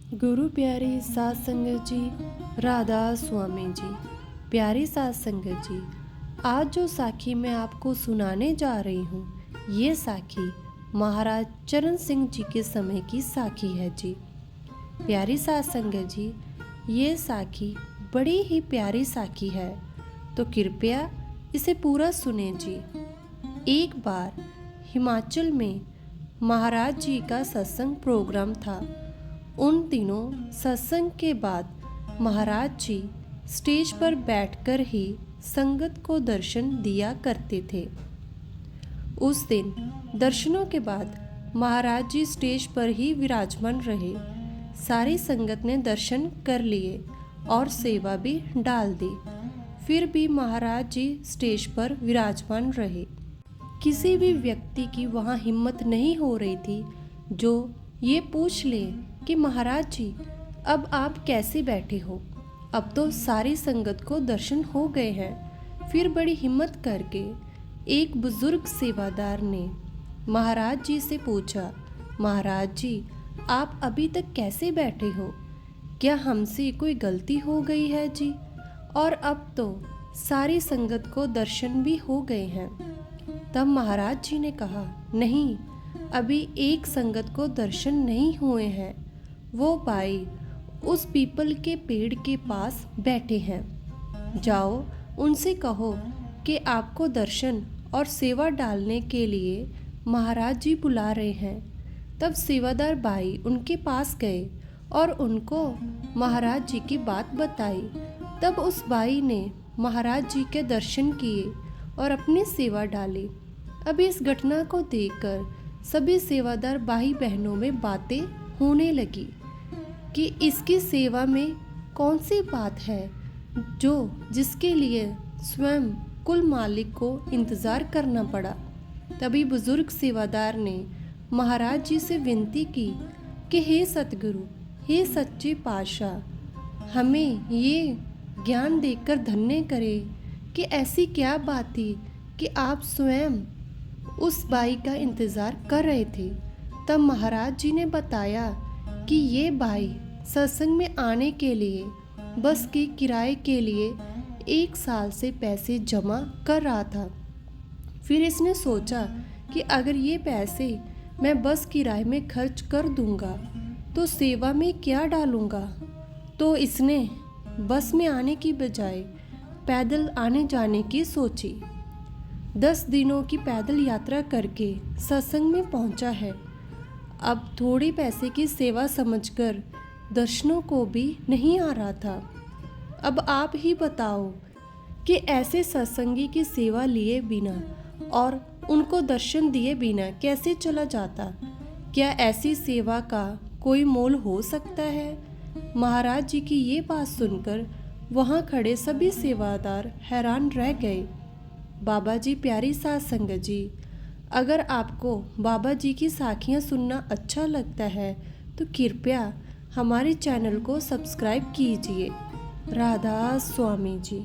गुरु प्यारी साध संगत जी, राधा स्वामी जी। प्यारी साध संगत जी, आज जो साखी मैं आपको सुनाने जा रही हूँ, ये साखी महाराज चरण सिंह जी के समय की साखी है जी। प्यारी साध संगत जी, ये साखी बड़ी ही प्यारी साखी है, तो कृपया इसे पूरा सुने जी। एक बार हिमाचल में महाराज जी का सत्संग प्रोग्राम था। उन दिनों सत्संग के बाद महाराज जी स्टेज पर बैठकर ही संगत को दर्शन दिया करते थे। उस दिन दर्शनों के बाद महाराज जी स्टेज पर ही विराजमान रहे। सारी संगत ने दर्शन कर लिए और सेवा भी डाल दी। फिर भी महाराज जी स्टेज पर विराजमान रहे। किसी भी व्यक्ति की वहाँ हिम्मत नहीं हो रही थी जो ये पूछ ले कि महाराज जी अब आप कैसे बैठे हो। अब तो सारी संगत को दर्शन हो गए हैं। फिर बड़ी हिम्मत करके एक बुजुर्ग सेवादार ने महाराज जी से पूछा, महाराज जी आप अभी तक कैसे बैठे हो? क्या हमसे कोई गलती हो गई है जी? और अब तो सारी संगत को दर्शन भी हो गए हैं। तब महाराज जी ने कहा, नहीं, अभी एक संगत को दर्शन नहीं हुए हैं। वो भाई उस पीपल के पेड़ के पास बैठे हैं। जाओ उनसे कहो कि आपको दर्शन और सेवा डालने के लिए महाराज जी बुला रहे हैं। तब सेवादार भाई उनके पास गए और उनको महाराज जी की बात बताई। तब उस भाई ने महाराज जी के दर्शन किए और अपनी सेवा डाली। अब इस घटना को देखकर सभी सेवादार भाई बहनों में बातें होने लगी कि इसकी सेवा में कौन सी बात है जो जिसके लिए स्वयं कुल मालिक को इंतज़ार करना पड़ा। तभी बुजुर्ग सेवादार ने महाराज जी से विनती की कि हे सतगुरु, हे सच्चे पातशाह, हमें ये ज्ञान देकर धन्य करें कि ऐसी क्या बात थी कि आप स्वयं उस बाई का इंतज़ार कर रहे थे। तब महाराज जी ने बताया कि ये भाई सत्संग में आने के लिए बस के किराए के लिए 1 साल से पैसे जमा कर रहा था। फिर इसने सोचा कि अगर ये पैसे मैं बस किराए में खर्च कर दूंगा तो सेवा में क्या डालूंगा। तो इसने बस में आने की बजाय पैदल आने जाने की सोची। 10 दिनों की पैदल यात्रा करके सत्संग में पहुंचा है। अब थोड़ी पैसे की सेवा समझकर दर्शनों को भी नहीं आ रहा था। अब आप ही बताओ कि ऐसे सत्संगी की सेवा लिए बिना और उनको दर्शन दिए बिना कैसे चला जाता? क्या ऐसी सेवा का कोई मोल हो सकता है? महाराज जी की ये बात सुनकर वहाँ खड़े सभी सेवादार हैरान रह गए। बाबा जी, प्यारी साध संगत जी, अगर आपको बाबा जी की साखियाँ सुनना अच्छा लगता है तो कृपया हमारे चैनल को सब्सक्राइब कीजिए। राधा स्वामी जी।